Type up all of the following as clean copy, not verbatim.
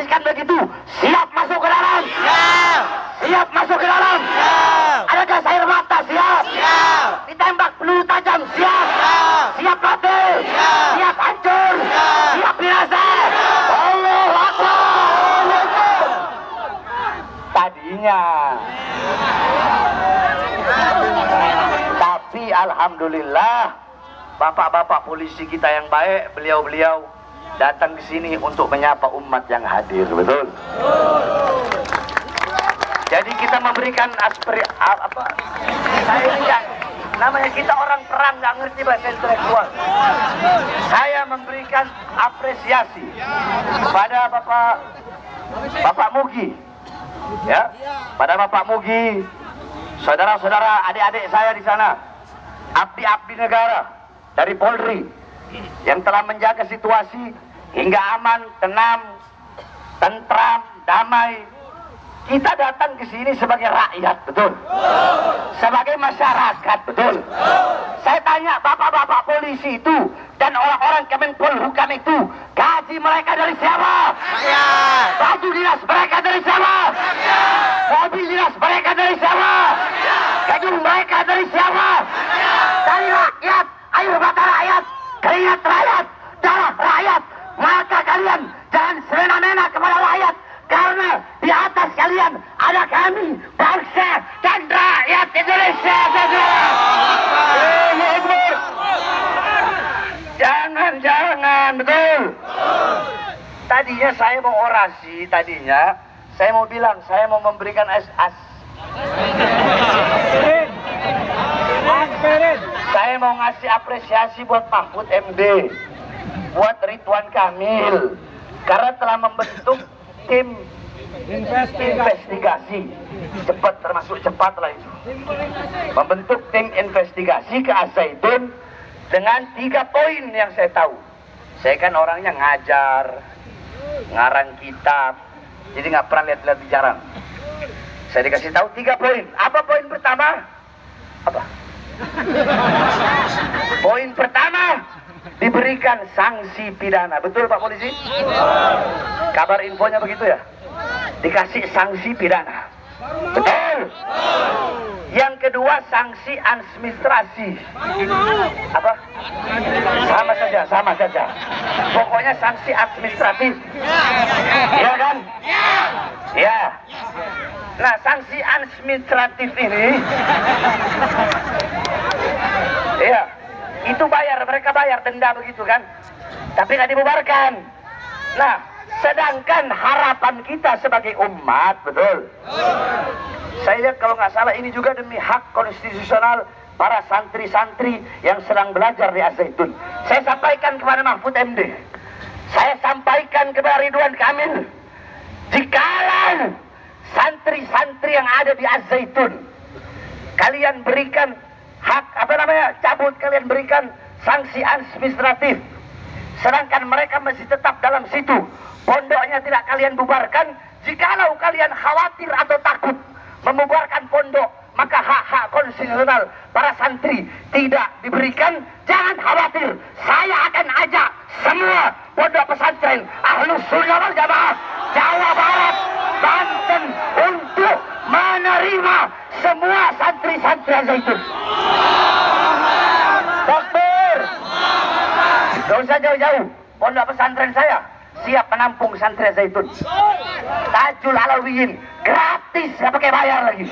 menginformasikan begitu. Siap masuk ke dalam? Siap. Siap masuk ke dalam? Siap. Ada gas air mata? Siap. Siap. Ditembak peluru tajam? Siap. Siap. Siap mati? Siap. Siap hancur? Siap. Siap binasa? Allahu Akbar. Tadinya. Tapi alhamdulillah bapak-bapak polisi kita yang baik, beliau-beliau datang ke sini untuk menyapa umat yang hadir, betul? Jadi kita memberikan saya ini kan namanya kita orang perang, nggak ngerti bahasa intelektual. Saya memberikan apresiasi kepada Bapak Mugi, ya, pada Bapak Mugi, saudara-saudara, adik-adik saya di sana, abdi-abdi negara dari Polri yang telah menjaga situasi hingga aman, tenang, tentram, damai. Kita datang ke sini sebagai rakyat, betul? Sebagai masyarakat, betul? Saya tanya bapak-bapak polisi itu dan orang-orang Kemenpolhukam itu, gaji mereka dari siapa? Rakyat. Baju dinas mereka dari siapa? Mobil dinas mereka dari siapa? Gedung mereka dari siapa? Dari rakyat, air mata rakyat, keringat rakyat, darah rakyat. Maka kalian jangan semena-mena kepada rakyat, karena di atas kalian ada kami, bangsa dan rakyat Indonesia. Jangan, betul. Tadinya saya mau orasi, saya mau bilang, saya mau memberikan saya mau ngasih apresiasi buat Mahfud MD, buat Ridwan Kamil, karena telah membentuk tim investigasi cepat, termasuk cepat lah itu, membentuk tim investigasi ke Az-Zaitun dengan 3 poin yang saya tahu. Saya kan orangnya ngajar, ngarang kitab, jadi nggak pernah lihat-lihat di jalan. Saya dikasih tahu 3 poin. Apa poin pertama? Apa? Poin pertama, diberikan sanksi pidana. Betul Pak Polisi? Kabar infonya begitu ya? Dikasih sanksi pidana. Betul. Yang kedua, sanksi administrasi. Apa? Sama saja. Pokoknya sanksi administratif. Iya kan? Ya. Nah, sanksi administratif ini, iya, itu mereka bayar denda begitu kan? Tapi nggak dibubarkan. Nah, sedangkan harapan kita sebagai umat, betul? Saya lihat kalau nggak salah ini juga demi hak konstitusional para santri-santri yang sedang belajar di Az-Zaitun. Saya sampaikan kepada Mahfud MD, saya sampaikan kepada Ridwan Kamil, jikalau santri-santri yang ada di Az-Zaitun kalian berikan hak, cabut, kalian berikan sanksi administratif, sedangkan mereka masih tetap dalam situ, pondoknya tidak kalian bubarkan. Jikalau kalian khawatir atau takut membubarkan pondok, maka hak-hak konstitusional para santri tidak diberikan. Jangan khawatir, saya akan ajak semua pondok pesantren Ahlus Sunnah wal Jamaah Jawa Barat, Banten untuk menerima semua santri-santri Az-Zaitun. Takbir. Gak usah jauh-jauh, pondok pesantren saya siap menampung santri Az-Zaitun. Tajul Alawiyin gratis, nggak pakai bayar lagi.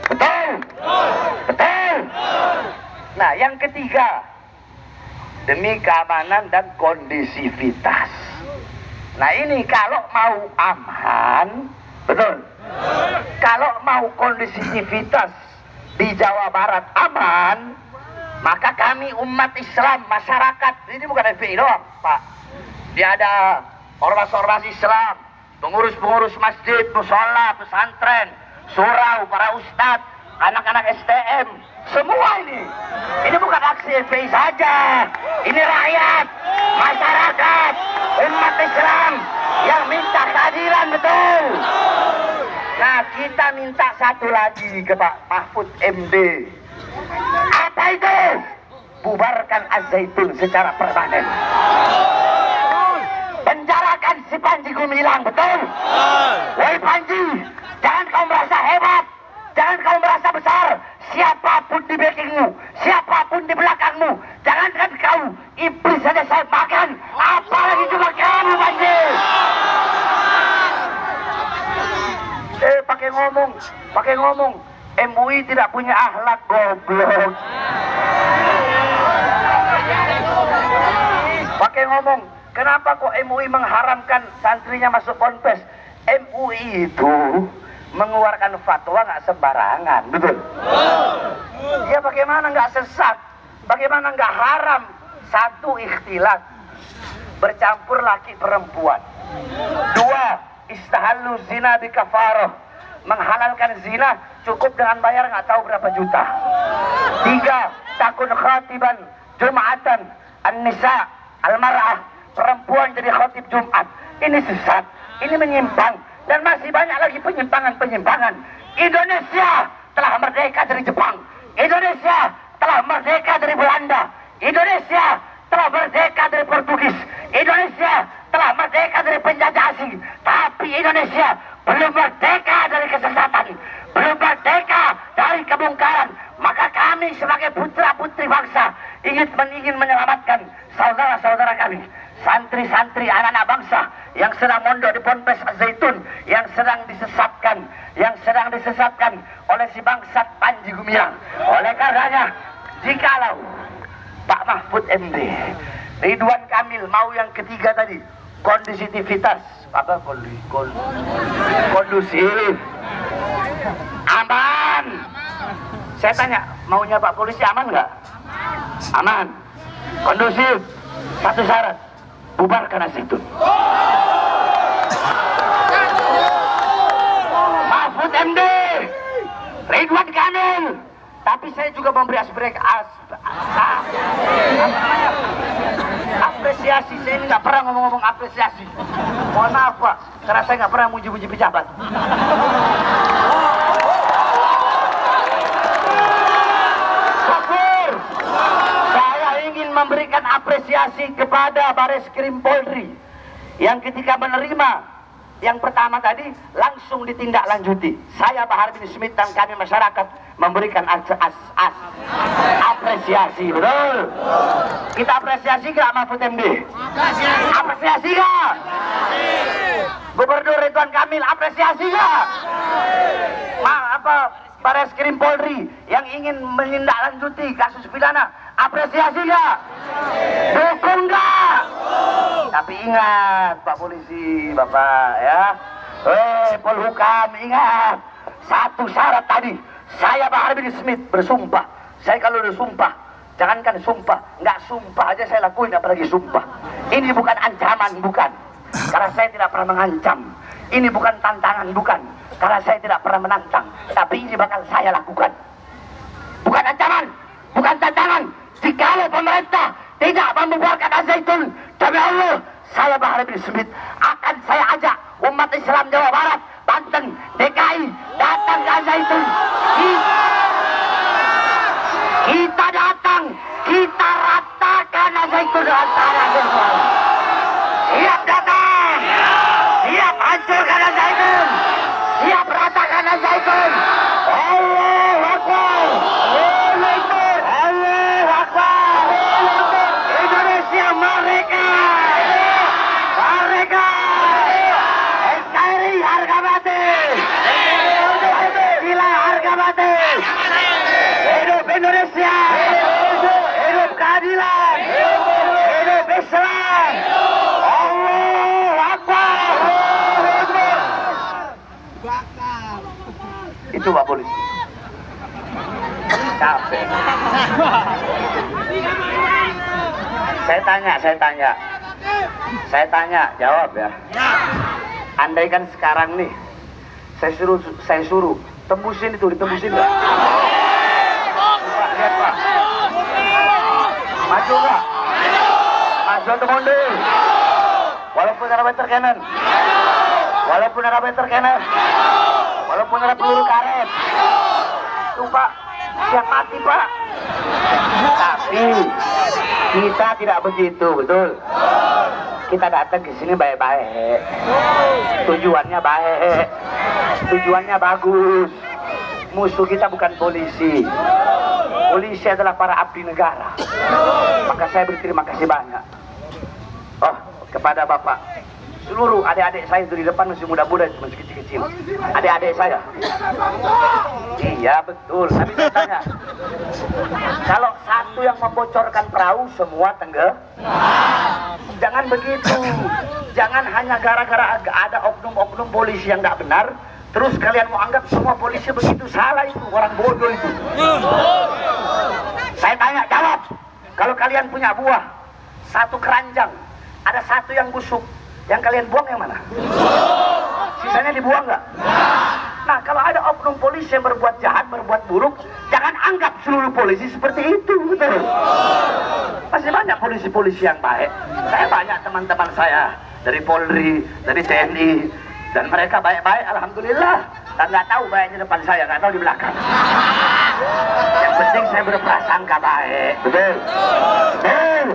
Betul. Nah, yang ketiga, demi keamanan dan kondisivitas. Nah, ini kalau mau aman, betul. Kalau mau kondisivitas di Jawa Barat aman, maka kami umat Islam, masyarakat, ini bukan FPI doang, Pak. Dia ada ormas-ormas Islam, pengurus-pengurus masjid, musola, pesantren, surau, para ustadz, anak-anak STM, semua ini. Ini bukan aksi FPI saja, ini rakyat, masyarakat, umat Islam yang minta keadilan, betul. Nah, kita minta satu lagi ke Pak Mahfud MD. Apa itu? Bubarkan Az-Zaitun secara permanen. si Panji Gumilang, betul? Woi Panji, jangan kau merasa hebat, jangan kau merasa besar. Siapapun di backingmu, siapapun di belakangmu, jangankan kau, iblis saja saya makan, apalagi cuma kamu Panji. Pakai ngomong, MUI tidak punya akhlak, goblok. Pakai ngomong, kenapa kok MUI mengharamkan santrinya masuk ponpes? MUI itu mengeluarkan fatwa nggak sembarangan, betul? Ya bagaimana nggak sesat? Bagaimana nggak haram? Satu, ikhtilat, bercampur laki perempuan. Dua, istahallu zina bi kafaroh, menghalalkan zina cukup dengan bayar nggak tahu berapa juta. Tiga, takun khatiban jumatan an-nisa al-mar'ah, perempuan jadi khatib Jumat. Ini sesat, ini menyimpang, dan masih banyak lagi penyimpangan. Indonesia telah merdeka dari Jepang, Indonesia telah merdeka dari Belanda, Indonesia telah merdeka dari Portugis, Indonesia telah merdeka dari penjajah asing. Tapi Indonesia belum merdeka dari kesesatan, belum merdeka dari kebongkaran. Maka kami sebagai putra-putri bangsa ingin menyelamatkan saudara-saudara kami, santri-santri anak-anak bangsa yang sedang mondok di Ponpes Az-Zaitun, yang sedang disesatkan oleh si bangsat Panji Gumilang. Oleh karenanya, jikalau Pak Mahfud MD, Ridwan Kamil mau yang ketiga tadi, kondusitivitas, apa kondusif, aman. Saya tanya, maunya Pak Polisi aman nggak? Aman, kondusif. Satu syarat, bubarkan Az-Zaitun. Mahfud MD, Ridwan Kamil. Tapi saya juga memberi apresiasi. Saya ini nggak pernah ngomong-ngomong apresiasi. Mohon maaf Pak, karena saya nggak pernah muji-muji pejabat. Memberikan apresiasi kepada Bareskrim Polri yang ketika menerima yang pertama tadi langsung ditindaklanjuti. Saya Bahar bin Smith dan kami masyarakat memberikan apresiasi, betul? Kita apresiasi gak Mahfud MD? Apresiasi gak? Gubernur Ridwan Kamil apresiasi gak? Bareskrim Polri yang ingin menindaklanjuti kasus pidana apresiasi gak? Dukung gak? Tapi ingat Pak Polisi, Bapak ya, Polhukam, ingat satu syarat tadi. Saya Bahar bin Smith bersumpah, saya kalau udah sumpah, jangankan sumpah, nggak sumpah aja saya lakuin, apalagi sumpah. Ini bukan ancaman, bukan, karena saya tidak pernah mengancam. Ini bukan tantangan, bukan, karena saya tidak pernah menantang. Tapi ini bakal saya lakukan. Bukan ancaman, bukan tantangan. Jikalau pemerintah tidak membubarkan Az-Zaitun, demi Allah, saya Bahar bin Smith akan saya ajak umat Islam Jawa Barat, Banten, DKI datang ke Az-Zaitun. Kita datang, kita ratakan Az-Zaitun dengan tanah semua. Siap datang, siap hancurkan Az-Zaitun, siap ratakan Az-Zaitun. Allahu Akbar, Allahu Akbar. Indonesia merdeka, merdeka. NKRI harga mati, gila harga mati. Hidup Indonesia, hidup keadilan, hidup Islam. Allahu Akbar. Itu Pak Polisi. Capek. Saya tanya, jawab ya. Andaikan sekarang nih, saya suruh tembusin itu, ditembusin nggak? Pak, lihat Pak. Maju nggak? Maju untuk mundur. Walaupun ada meter kanan, walaupun ada meter kanan, walaupun ada peluru karet. Tuh Pak, siap mati Pak. Tapi kita tidak begitu, betul? kita datang ke sini baik-baik. Tujuannya baik. Tujuannya bagus. Musuh kita bukan polisi. Polisi adalah para abdi negara. Maka saya berterima kasih banyak. Oh, kepada Bapak. Seluruh adik-adik saya itu di depan masih muda-muda, masih kecil-kecil. Adik-adik saya. Iya betul. Tapi saya tanya, kalau satu yang membocorkan perahu, semua tenggelam. Jangan begitu. Jangan hanya gara-gara ada oknum-oknum polisi yang nggak benar, terus kalian mau anggap semua polisi begitu. Salah itu, orang bodoh itu. Saya tanya, jawab. Kalau kalian punya buah, satu keranjang, ada satu yang busuk, yang kalian buang yang mana? Sisanya dibuang nggak? Nah, kalau ada oknum polisi yang berbuat jahat, berbuat buruk, jangan anggap seluruh polisi seperti itu, betul? Masih banyak polisi-polisi yang baik. Saya banyak teman-teman saya dari Polri, dari TNI, dan mereka baik-baik, alhamdulillah. Dan nggak tahu baiknya depan saya, nggak tahu di belakang. Yang penting saya berprasangka baik, betul? Betul.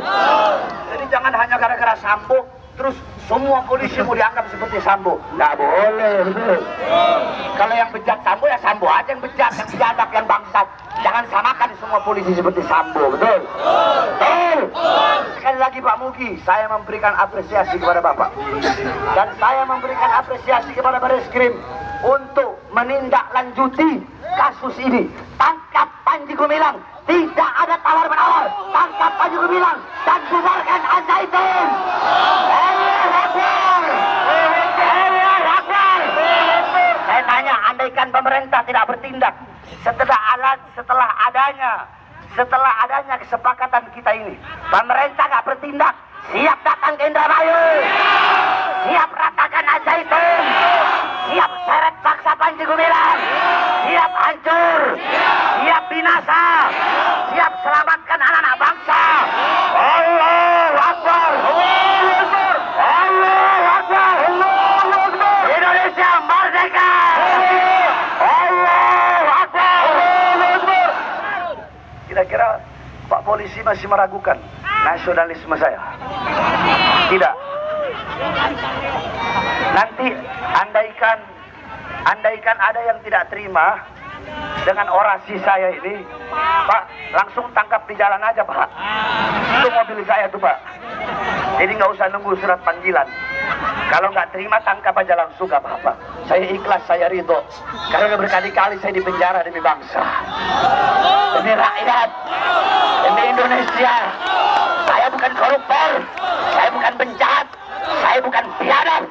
Jadi jangan hanya gara-gara Sambo, terus semua polisi mau dianggap seperti Sambo. Nggak boleh, betul. Kalau yang bejat Sambo, ya Sambo aja yang bejat, yang biadab, yang bangsat. Jangan samakan semua polisi seperti Sambo, betul? Betul. Sekali lagi Pak Mugi, saya memberikan apresiasi kepada Bapak. Dan saya memberikan apresiasi kepada Bareskrim untuk menindaklanjuti kasus ini. Tangkap Panji Gumilang. Tidak ada tawar-menawar. Tangkap Panji Gumilang dan bubarkan Al-Zaitun. Saya tanya, andaikan pemerintah tidak bertindak setelah adanya kesepakatan kita ini, pemerintah nggak bertindak, siap datang ke Indramayu, siap ratakan Al-Zaitun, siap seret paksa Panji Gumilang, siap hancur, siap binasa, siap selamatkan anak-anak bangsa. Allahu Akbar, Allahu Akbar, Allahu Akbar, Allahu Akbar. Indonesia merdeka. Allahu Akbar, Allahu Akbar. Kira-kira Pak Polisi masih meragukan nasionalisme saya? Tidak. Nanti andaikan ada yang tidak terima dengan orasi saya ini, Pak, langsung tangkap di jalan aja, Pak. Itu mobil saya tuh, Pak. Jadi nggak usah nunggu surat panggilan. Kalau nggak terima, tangkap aja langsung, gak apa-apa. Saya ikhlas, saya ridho. Karena udah berkali-kali saya dipenjara demi bangsa, demi rakyat, demi Indonesia. Saya bukan koruptor, saya bukan penjahat, saya bukan biadab,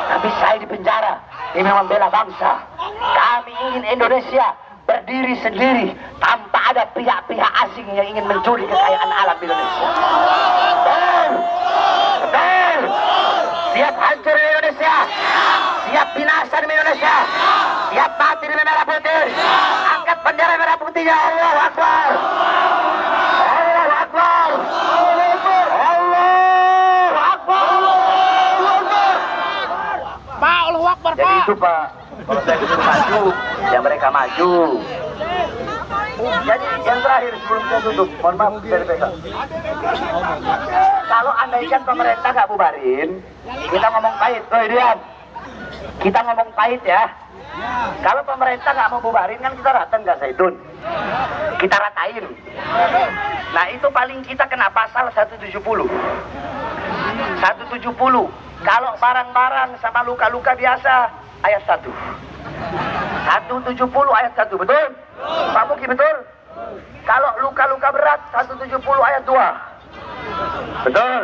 tapi saya dipenjara demi membela bangsa. Kami ingin Indonesia berdiri sendiri tanpa ada pihak-pihak asing yang ingin mencuri kekayaan alam Indonesia. Betul, betul. Siap hancur di Indonesia, siap binasa di Indonesia, siap mati di merah putih. Angkat bendera merah putihnya. Allahu Akbar, Allahu Akbar, Allahu Akbar, Allahu Akbar. Pak, Allahu Akbar, Pak. Jadi itu, Pak, kalau saya disuruh maju, ya mereka maju. Jadi yang terakhir sebelum saya tutup, mohon maaf saya pegang. Kalau andaikan pemerintah nggak bubarin, kita ngomong pahit. Oh diam, kita ngomong pahit ya. Kalau pemerintah nggak mau bubarin, kan kita datang ke Zaitun, kita ratain. Nah itu paling kita kena pasal 170. 170. Kalau barang-barang sama luka-luka biasa, ayat 1. 170 ayat 1, betul? Pak Muki, betul? Kalau luka-luka berat, 170 ayat 2. Betul?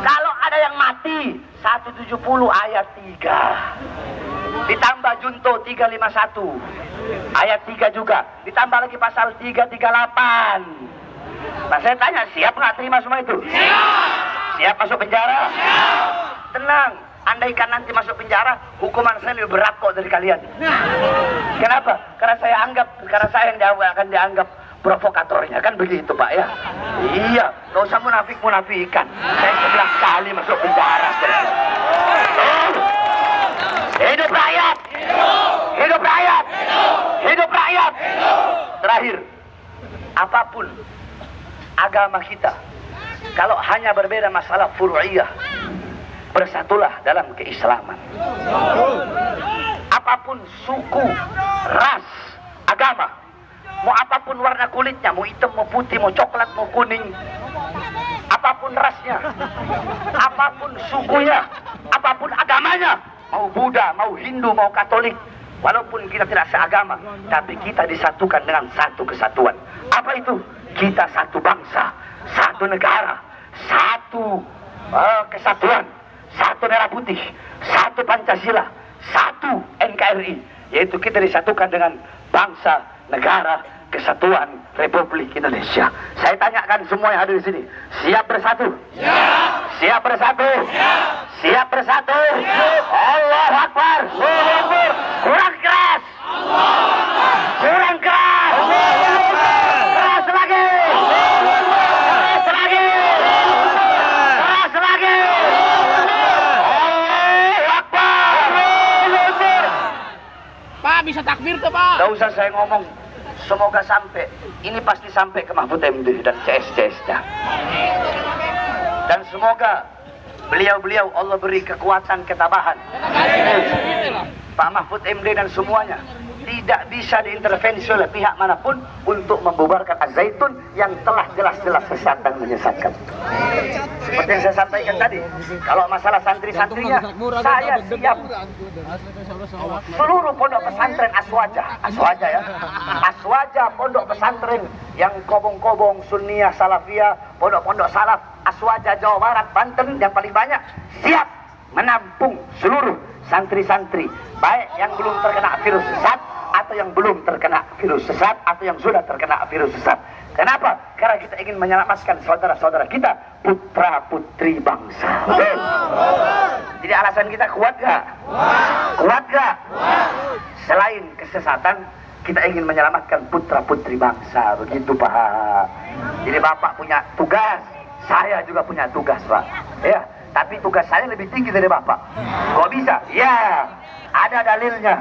Kalau ada yang mati, 170 ayat 3. Ditambah junto 351 ayat 3 juga. Ditambah lagi pasal 338. Nah saya tanya, siap nggak terima semua itu? Siap masuk penjara? Tenang, andaikan nanti masuk penjara, hukuman saya lebih berat kok dari kalian. Kenapa? Karena saya yang akan dianggap provokatornya, kan begitu Pak ya? Iya, gak usah munafik-munafikan. Saya 11 kali masuk penjara. Hidup rakyat! Hidup rakyat! Hidup rakyat! Terakhir, apapun agama kita, Kalau hanya berbeda masalah furu'iyah, bersatulah dalam keislaman. Apapun suku, ras, agama, mau apapun warna kulitnya, mau hitam, mau putih, mau coklat, mau kuning, apapun rasnya, apapun sukunya, apapun agamanya, mau Buddha, mau Hindu, mau Katolik, walaupun kita tidak seagama, tapi kita disatukan dengan satu kesatuan. Apa itu? Kita satu bangsa, satu negara, satu kesatuan, satu merah putih, satu Pancasila, satu NKRI, yaitu kita disatukan dengan bangsa, negara, kesatuan Republik Indonesia. Saya tanyakan semua yang ada di sini, siap bersatu? Siap. Siap bersatu? Siap. Siap bersatu? Siap. Allahu Akbar. Allahu Akbar. Kurang keras. Allahu Akbar. Kurang keras. Allahu Akbar. Keras lagi. Allahu Akbar. Keras lagi. Keras lagi. Allahu Akbar. Allahu Akbar. Pak, bisa takbir tuh, Pak. Gak usah saya ngomong. Semoga sampai, ini pasti sampai ke Mahfud MD dan CS-CS-nya. Dan semoga beliau-beliau Allah beri kekuatan, ketabahan. Pak Mahfud MD dan semuanya tidak bisa diintervensi oleh pihak manapun untuk membubarkan Az-Zaitun yang telah jelas-jelas sesat dan menyesatkan. Seperti yang saya sampaikan tadi, kalau masalah santri-santrinya, saya siap. Seluruh pondok pesantren Aswaja ya, Aswaja pondok pesantren yang kobong-kobong, Sunniyah, Salafiyah, pondok-pondok Salaf, Aswaja Jawa Barat, Banten yang paling banyak, siap menampung seluruh santri-santri, baik yang belum terkena virus sesat atau yang belum terkena virus sesat atau yang sudah terkena virus sesat. Kenapa? Karena kita ingin menyelamatkan saudara-saudara kita, putra-putri bangsa. Betul? Jadi alasan kita kuat gak? Kuat gak? Selain kesesatan, kita ingin menyelamatkan putra-putri bangsa. Begitu Pak. Jadi Bapak punya tugas, saya juga punya tugas Pak. Ya, tapi tugas saya lebih tinggi dari Bapak. Kok bisa? Ya, ada dalilnya.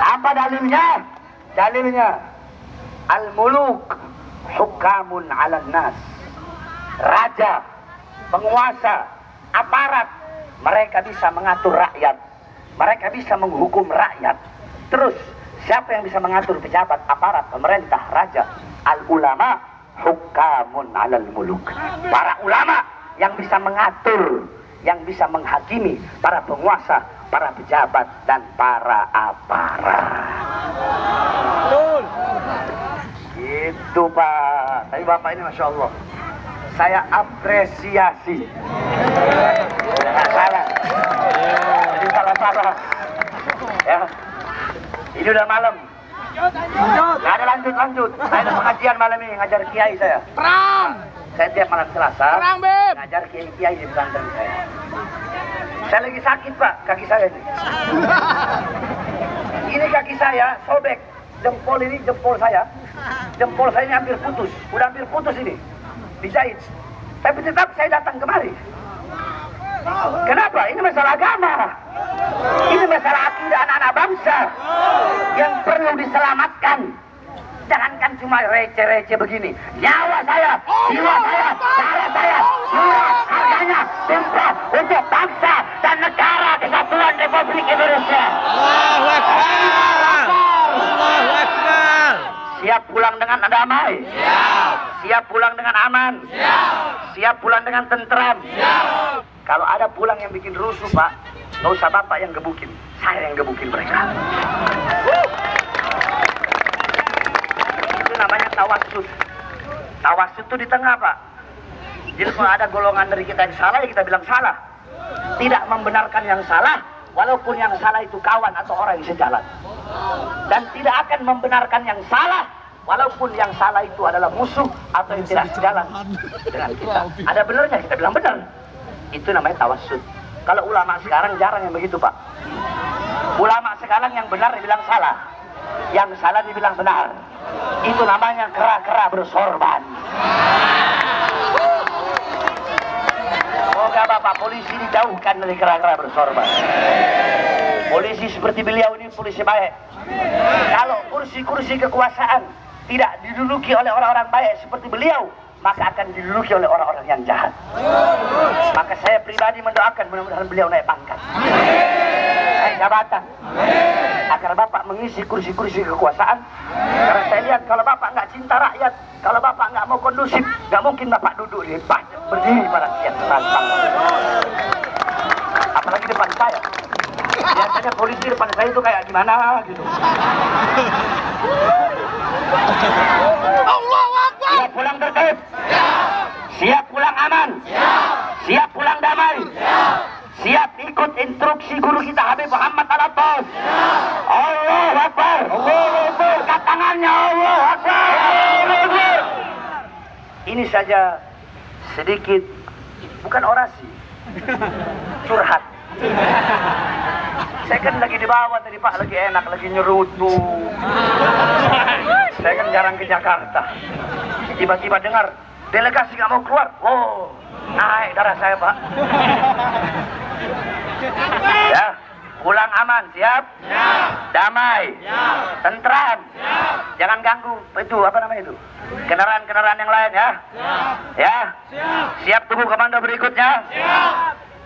Apa dalilnya? Dalilnya al-muluk hukamun 'alan nas. Raja, penguasa, aparat, mereka bisa mengatur rakyat. Mereka bisa menghukum rakyat. Terus siapa yang bisa mengatur pejabat, aparat, pemerintah, raja? Al-ulama hukamun 'alal muluk. Para ulama yang bisa mengatur, yang bisa menghakimi para penguasa, para pejabat, dan para aparat. Betul. Gitu Pak. Tapi Bapak ini Masya Allah, saya apresiasi. Nggak salah. Jadi salah-salah. Ya. Ini udah malam. Nggak ada lanjut. Saya ada pengajian malam ini, ngajar kiai saya. Perang. Saya tiap malam Selasa Perang, Beb. ngajar kiai di pesantren saya. Saya lagi sakit Pak, kaki saya ini. Ini kaki saya sobek, jempol ini jempol saya ini hampir putus, udah hampir putus ini, dijahit. Tapi tetap saya datang kemari. Kenapa? Ini masalah agama. Ini masalah akidah anak-anak bangsa yang perlu diselamatkan. Jangankan cuma receh-receh begini. Nyawa saya, jiwa saya, darah saya, murah harganya, tumpah untuk bangsa dan negara kesatuan Republik Indonesia. Allahu Akbar. Allahu Akbar. Siap pulang dengan damai? Siap. Siap pulang dengan aman? Siap. Siap pulang dengan tentram? Siap. Kalau ada pulang yang bikin rusuh Pak, nggak usah Bapak yang gebukin, saya yang gebukin mereka. Itu namanya tawassut. Tawassut itu di tengah Pak. Jadi kalau ada golongan dari kita yang salah, ya kita bilang salah. Tidak membenarkan yang salah, walaupun yang salah itu kawan atau orang yang sejalan. Dan tidak akan membenarkan yang salah, walaupun yang salah itu adalah musuh atau yang tidak sejalan dengan kita. Ada benarnya, kita bilang benar. Itu namanya tawassut. Kalau ulama sekarang jarang yang begitu Pak. Ulama sekarang yang benar dibilang salah, yang salah dibilang benar. Itu namanya kera-kera bersorban. Semoga Bapak polisi dijauhkan dari kera-kera bersorban. Polisi seperti beliau ini polisi baik. Kalau kursi-kursi kekuasaan tidak diduduki oleh orang-orang baik seperti beliau, maka akan diduduki oleh orang-orang yang jahat. Maka saya pribadi mendoakan mudah-mudahan beliau naik pangkat, naik jabatan, agar Bapak mengisi kursi-kursi kekuasaan. Karena saya lihat kalau Bapak nggak cinta rakyat, kalau Bapak nggak mau kondusif, nggak mungkin Bapak duduk di depan, berdiri pada rakyat terantang. Apalagi depan saya. Biasanya polisi depan saya itu kayak gimana gitu. Allahu Akbar. Siap pulang tertib. Siap pulang aman. Siap pulang damai. Siap ikut instruksi guru kita Habib Muhammad Al-Abbas. Allahu Akbar. Allahu Akbar. Angkat tangannya. Allahu Akbar. Allahu Akbar. Ini saja sedikit, bukan orasi, curhat. Saya kan lagi di bawah tadi Pak, lagi enak, lagi nyerutu. Saya kan jarang ke Jakarta. Tiba-tiba dengar delegasi nggak mau keluar. Oh, naik darah saya Pak. Ya, pulang aman, siap? Damai, tentram. Jangan ganggu itu apa namanya itu? Kendaraan-kendaraan yang lain ya. Ya. Siap tunggu komando berikutnya.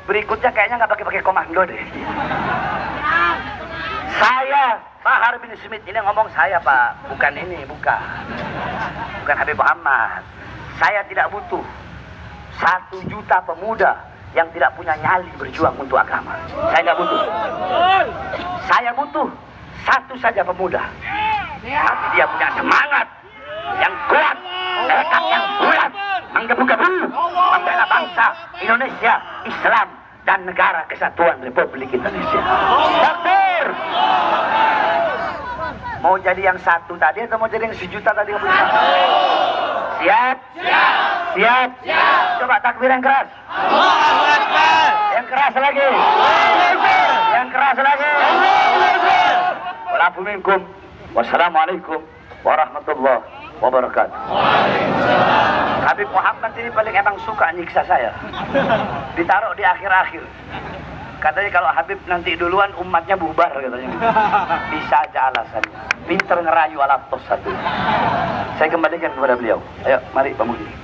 Berikutnya kayaknya nggak pakai komando deh. Saya Bahar bin Smith ini ngomong saya Pak, bukan ini, bukan Habib Muhammad. Saya tidak butuh 1 juta pemuda yang tidak punya nyali berjuang untuk agama. Saya nggak butuh. Saya butuh 1 saja pemuda, tapi dia punya semangat yang kuat, tekad yang bulat, menggebu-gebu membela bangsa Indonesia, Islam dan negara kesatuan Republik Indonesia. Takbir! Mau jadi yang 1 tadi atau mau jadi yang 1 juta tadi? Siap? Siap? Coba takbir yang keras. Allahu Akbar. Yang keras lagi. Yang keras lagi. Walafu minkum. Wassalamualaikum warahmatullahi wabarakatuh. Habib Muhammad ini paling emang suka nyiksa saya. Ditaruh di akhir-akhir. Katanya kalau Habib nanti duluan umatnya bubar katanya. Bisa aja alasannya. Pinter ngerayu alatos satu. Saya kembalikan kepada beliau. Ayo, mari Pak Muhyiddin.